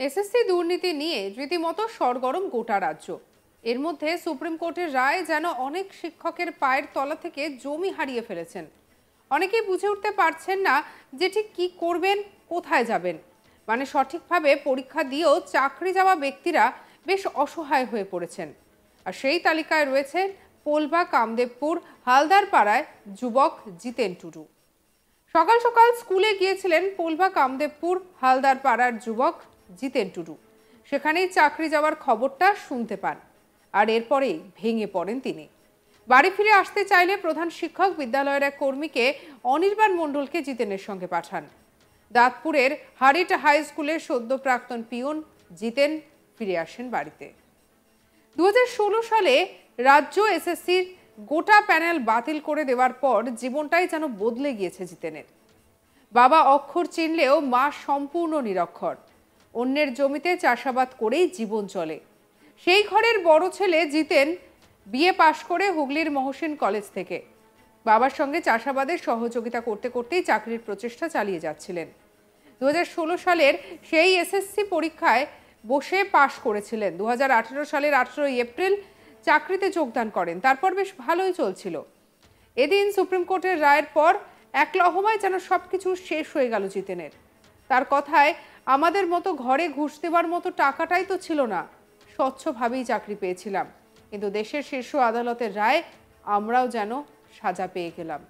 SSC দুর্নীতি নিয়ে রীতিমতো সরগরম গোটা রাজ্য। এর মধ্যে সুপ্রিম কোর্টের রায় যেন অনেক শিক্ষকের পায়ের তলা থেকে জমি হারিয়ে ফেলেছেন। অনেকেই বুঝে উঠতে পারছেন না যে ঠিক কী করবেন, কোথায় যাবেন। মানে সঠিকভাবে পরীক্ষা দিয়েও চাকরি যাওয়া ব্যক্তিরা বেশ অসহায় হয়ে পড়েছেন। আর সেই তালিকায় রয়েছেন পোলবা কামদেবপুর হালদার পাড়ায় যুবক জিতেন টুডু। সকাল সকাল স্কুলে গিয়েছিলেন পোলবা কামদেবপুর হালদার পাড়ার যুবক জিতেন টুডু। সেখানেই চাকরি যাওয়ার খবরটা শুনতে পান, আর এরপরেই ভেঙে পড়েন তিনি। বাড়ি ফিরে আসতে চাইলে প্রধান শিক্ষক বিদ্যালয়ের এক কর্মীকে অনির্বাণ মণ্ডলকে জিতেনের সঙ্গে পাঠান। দাঁতপুরের হারিট হাই স্কুলের সদ্য প্রাক্তন পিয়ন জিতেন ফিরে আসেন বাড়িতে। 2016 সালে রাজ্য এসএসসির গোটা প্যানেল বাতিল করে দেওয়ার পর জীবনটাই যেন বদলে গিয়েছে জিতেনের। বাবা অক্ষর চিনলেও মা সম্পূর্ণ নিরক্ষর। অন্যের জমিতে চাষাবাদ করেই জীবন চলে। সেই ঘরের বড় ছেলে জিতেন বিএ পাশ করে হুগলির মহসিন কলেজ থেকে বাবার সঙ্গে চাষাবাদের সহযোগিতা করতে করতেই চাকরির প্রচেষ্টা চালিয়ে যাচ্ছিলেন। 2016 সালের সেই এসএসসি পরীক্ষায় বসে পাশ করেছিলেন। 2018 সালের 18 এপ্রিল চাকরিতে যোগদান করেন। তারপর বেশ ভালোই চলছিল। এদিন সুপ্রিম কোর্টের রায়ের পর এক লহমায় যেন সবকিছু শেষ হয়ে গেল জিতেনের। তার কথায়, আমাদের মতো ঘরে ঘুষ দেওয়ার মতো টাকাটাই তো ছিল না, স্বচ্ছভাবেই চাকরি পেয়েছিলাম, কিন্তু দেশের শীর্ষ আদালতের রায় আমরাও যেন সাজা পেয়ে গেলাম।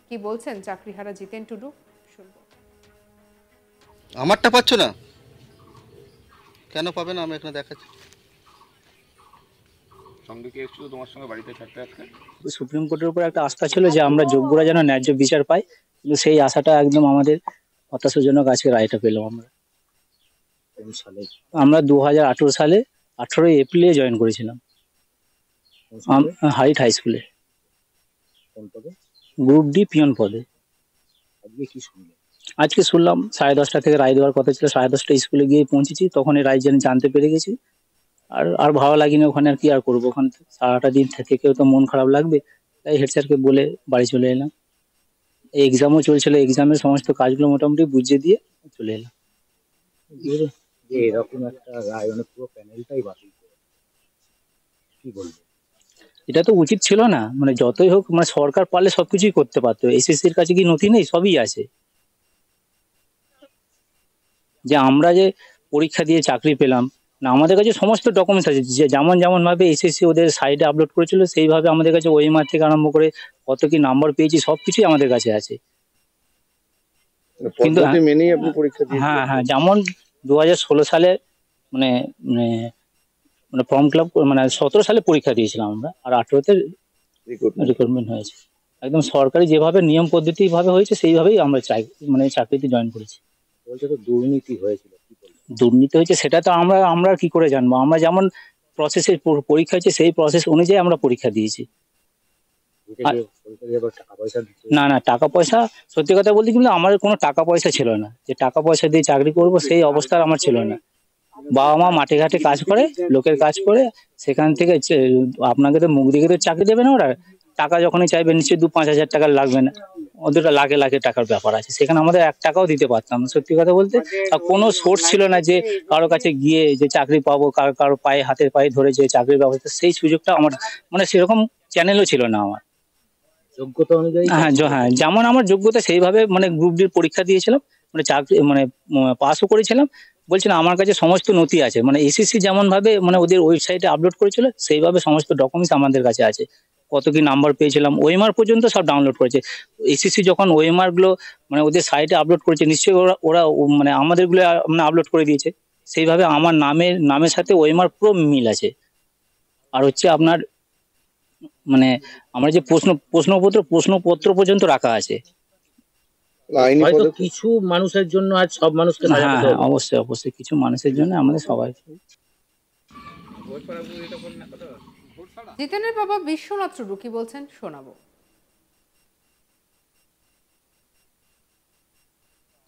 কি বলছেন চাকরিহারা জিতেন টুডু, শুনবো। আমারটা পাচ্ছ না কেন? পাবে না, আমি এখানে দেখাচ্ছি। সঙ্গে কে এসেছিল তোমার সঙ্গে বাড়িতে থাকতে আজকে? সুপ্রিম কোর্টের উপর একটা আস্থা ছিল যে আমরা যোগ্যরা যেন ন্যায্য বিচার পাই, কিন্তু সেই আশাটা একদম আমাদের হতাশাজনক। আজকে রায়টা পেলাম আমরা। আমরা 2018 সালে 18 এপ্রিলে জয়েন করেছিলাম হাইট হাই স্কুলে, গ্রুপ ডি পিয়ন পদে। আজকে শুনলাম 10:30 থেকে রায় দেওয়ার কথা ছিল, 10:30 স্কুলে গিয়ে পৌঁছেছি, তখন এই রায় জানতে পেরে গেছি। আর ভালো লাগেনি ওখানে, আর কি আর করবো, ওখানে সারাটা দিন থেকেও তো মন খারাপ লাগবে। তাই হেড স্যারকে বলে বাড়ি চলে এলাম। এই এক্সামও চলছিল, এক্সামের সমস্ত কাজগুলো মোটামুটি বুঝিয়ে দিয়ে চলে এলাম। এরকম একটা রায় পুরো প্যানেলটাই বাতিল করে, কি বলবো? এটা তো উচিত ছিল না। মানে যতই হোক, মানে সরকার পারলে সবকিছুই করতে পারতো। এসএসসির কাছে কি নথি নেই? সবই আছে। যে আমরা যে পরীক্ষা দিয়ে চাকরি পেলাম না, আমাদের কাছে সমস্ত ডকুমেন্টস আছে। যে যেমন ভাবে এসএসসি ওদের সাইটে আপলোড করেছিল, সেইভাবে আমাদের কাছে ওএমআর থেকে আরম্ভ করে কত কি নাম্বার পেয়েছি সবকিছুই আমাদের কাছে আছে। কিন্তু হ্যাঁ, যেমন 2016 সালে মানে মানে মানে ফর্ম ফিল আপ, মানে 17 সালে পরীক্ষা দিয়েছিলাম আমরা, আর 18তে রিক্রুটমেন্ট হয়েছে। একদম সরকারি যেভাবে নিয়ম পদ্ধতি ভাবে হয়েছে সেইভাবেই আমরা চাকরিতে জয়েন করেছি। বলছে তো দুর্নীতি হয়েছিল, দুর্নীতি হয়েছে সেটা তো আমরা কি করে জানবো? আমরা যেমন প্রসেসে পরীক্ষা হয়েছে সেই প্রসেস অনুযায়ী আমরা পরীক্ষা দিয়েছি। না, টাকা পয়সা, সত্যি কথা বলতে কিন্তু আমার কোনো টাকা পয়সা ছিল না যে টাকা পয়সা দিয়ে চাকরি করব, সেই অবস্থা আমার ছিল না। বাবা মা মাঠে ঘাটে কাজ করে, লোকের কাজ করে, সেখান থেকে আপনাকে তো মুখ দিকে তো চাকরি দেবে না ওরা। টাকা যখনই চাইবে নিশ্চয়ই 2-5 হাজার টাকা লাগবে না, ওদের লাখে লাখে টাকার ব্যাপার আছে। সেখানে আমাদের 1 টাকাও দিতে পারতাম না, সত্যি কথা বলতে। আর কোনো সোর্স ছিল না যে কারো কাছে গিয়ে যে চাকরি পাবো, কারো পায়ে হাতের পায়ে ধরে যে চাকরির ব্যবস্থা, সেই সুযোগটা আমার মানে সেরকম চ্যানেলও ছিল না আমার। যোগ্যতা অনুযায়ী হ্যাঁ, যেমন আমার যোগ্যতা সেইভাবে মানে গ্রুপ ডির পরীক্ষা দিয়েছিলাম, মানে চাকরি মানে পাসও করেছিলাম। বলছি না, আমার কাছে সমস্ত নথি আছে। মানে এসএসসি যেমন ভাবে মানে ওদের ওয়েবসাইটে আপলোড করেছিল, সেইভাবে সমস্ত ডকুমেন্টস আমাদের কাছে আছে। কত কি নাম্বার পেয়েছিলাম, ওএমআর পর্যন্ত সব ডাউনলোড করেছে। এসএসসি যখন ওএমআর গুলো মানে ওদের সাইটে আপলোড করেছে, নিশ্চয়ই ওরা মানে আমাদের গুলো মানে আপলোড করে দিয়েছে। সেইভাবে আমার নামের সাথে ওএমআর পুরো মিল আছে। আর হচ্ছে আপনার মানে আমরা যে প্রশ্নপত্র পর্যন্ত রাখা আছে। হয়তো কিছু মানুষের জন্য আজ সব মানুষকে হ্যাঁ, অবশ্যই কিছু মানুষের জন্য আমাদের সবাই। জিতেনের বাবা বিশ্বনাথ টুডু কি বলছেন, শোনাবো।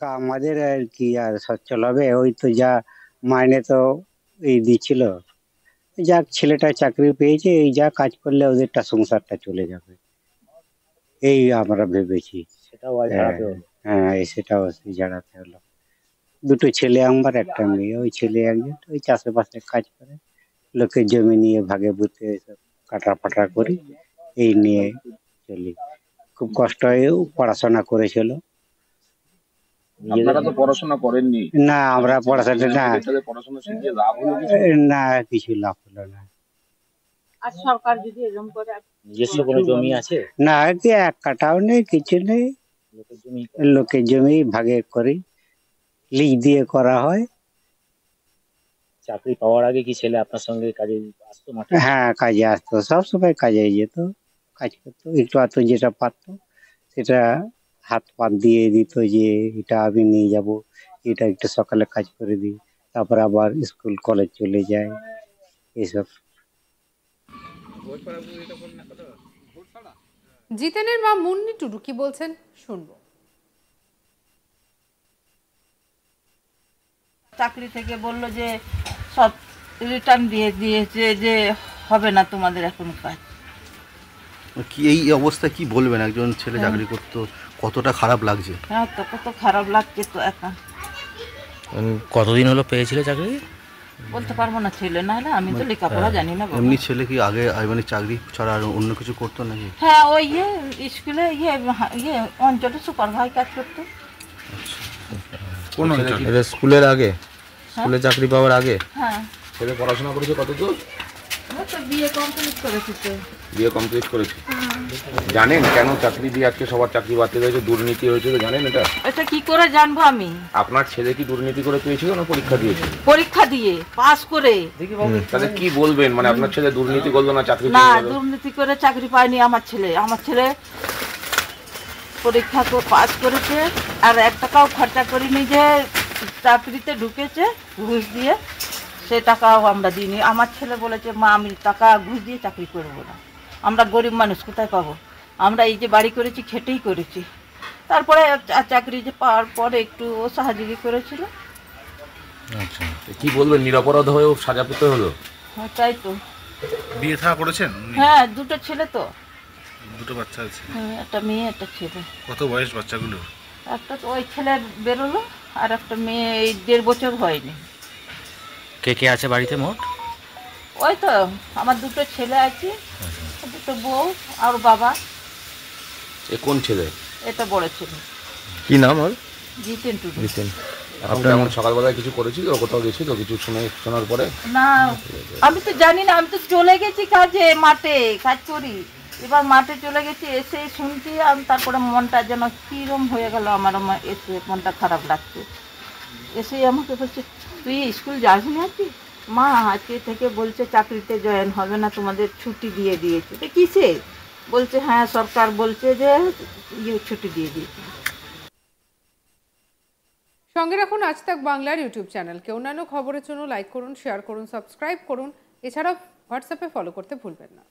আমাদের আর কি আর সচ্ছল হবে? ওই তো যা মাইনে তো এই দিচ্ছিল, যাক ছেলেটা চাকরি পেয়েছে, এই যা কাজ করলে ওদেরটা সংসারটা চলে যাবে, এই আমরা ভেবেছি। সেটাও আজ হারাতে হলো। হ্যাঁ, সেটাও জানাতে হলো। দুটো ছেলে আমার, একটা মেয়ে। ওই ছেলে একজন ওই চাষে বাসে কাজ করে, লোকের জমি নিয়ে ভাগে বুতে সব কাটা ফাটা করি, এই নিয়ে চলি। খুব কষ্ট হয়েও পড়াশোনা করেছিল। আপনারা তো পড়াশোনা করেননি, না, আমরা পড়াশোনা না, ছেলে পড়াশোনা শিখে লাভ হলো কিছু? না কিছু লাভ হলো না। আর সরকার যদি এরকম করে নিজস্ব কোনো জমি আছে? না, কি এক কাটাও নেই, কিছু নেই। লোকের জমি? লোকের জমি ভাগে করি, লিজ দিয়ে করা হয়। চাকরি পাওয়ার আগে কি ছেলে আপনার সঙ্গে কাজে আসতো মাঠে? হ্যাঁ, কাজে আসতো, সবসময় কাজে যেত, কাজ করতো। একটু আধটু যেটা পারতো সেটা হাত পাত দিয়ে দিত, যে এটা আমি নিয়ে যাব, এটা একটু সকালে কাজ করে দিই, তারপর আবার স্কুল কলেজ চলে যায়, এইসব। জিতেনের মা মুন্নি টুডু কি বলছেন শুনবো। চাকরি থেকে বললো যে সব রিটার্ন দিয়ে দিয়েছে, যে হবে না তোমাদের এখন কাজ। কি এই অবস্থা কি বলবেন? একজন ছেলে চাকরি করতো, কতটা খারাপ লাগছে? হ্যাঁ, তো কত খারাপ লাগছে তো এখন। কতদিন হলো পেয়েছিল চাকরি? বলতে পারবো না, ছেলে না হলে আমি তো লেখাপড়া জানি না বাবা। এমনি ছেলে কি আগে মানে চাকরি ছাড়া আর অন্য কিছু করতো নাকি? হ্যাঁ, ওই স্কুলে অঞ্চলে সুপারভাই কাজ করতো। কোন অঞ্চলে? এটা স্কুলের আগে, স্কুলে চাকরি পাওয়ার আগে? হ্যাঁ, ছেলে পড়াশোনা করেছে কত দূর? আমার তো বিয়ে কমপ্লিট করেছি তো। বিয়ে কমপ্লিট করেছে। জানেন কেন চাকরি দিয়ে আজকে সবার চাকরি বাতিল হয়েছে? দুর্নীতি হয়েছে, জানেন এটা? এটা কি করে জানবো আমি? আপনার ছেলে কি দুর্নীতি করে পেয়েছিল না পরীক্ষা দিয়েছিল? পরীক্ষা দিয়ে পাস করে। তাহলে কি বলবেন? মানে আপনার ছেলে দুর্নীতি করলো না চাকরি না, পেয়ে গেল? দুর্নীতি করে চাকরি পায়নি আমার ছেলে। আমার ছেলে পরীক্ষা পাস করেছে, আর 1 টাকাও খরচা করিনি, যে চাকরিতে ঢুকেছে ঘুষ দিয়ে, সে টাকাও আমরা দিইনি। আমার ছেলে বলেছে, মা আমি টাকা ঘুষ দিয়ে চাকরি করবো না, আমরা গরিব মানুষ কোথায় পাবো, আমরা এই যে বাড়ি করেছি খেটেই করেছি। তারপরে চাকরি যে পাওয়ার পরে একটু ও সাহায্য করেছিল। আচ্ছা, কি বলবেন? নিরপরাধ হয়েও সাজা পেতে হলো? হ্যাঁ, তাই তো। বিয়ে থা করেছেন? হ্যাঁ, 2টো ছেলে তো। দুটো বাচ্চা আছে? হ্যাঁ, একটা মেয়ে একটা ছেলে। কত বয়স বাচ্চাগুলো? একটা তো ওই ছেলে বেরোলো, আর একটা মেয়ে এই 1.5 বছর হয়নি। কে কে আছে বাড়িতে মোট? ওই তো আমার 2টো ছেলে আছে, 2টো বউ আর বাবা। এ কোন ছেলে? এটা বড় ছেলে, কি নাম ওর? জিতেন টুডু। এখন যেমন সকালবেলায় কিছু করেছিল, কোথাও গেছিল কিছু শোনার পরে? না, আমি তো জানি না, আমি তো চলে গেছি কাজে, মাঠে কাজ করি। এবার মাঠে চলে গেছি, এসে শুনছি আমি, তারপরে মনটা যেন কিরম হয়ে গেল আমার। এসে মনটা খারাপ লাগছে। এসে আমাকে বলছে, তুই স্কুল যাসনি আজকে? মা আজকে থেকে বলছে চাকরিতে জয়েন হবে না, তোমাদের ছুটি দিয়ে দিয়েছে। তো কিসে? বলছে হ্যাঁ সরকার বলছে যে ছুটি দিয়ে দিয়েছে। সঙ্গে রাখুন আজ তাক বাংলার ইউটিউব চ্যানেলকে। অন্যান্য খবরের জন্য লাইক করুন, শেয়ার করুন, সাবস্ক্রাইব করুন। এছাড়াও হোয়াটসঅ্যাপে ফলো করতে ভুলবেন না।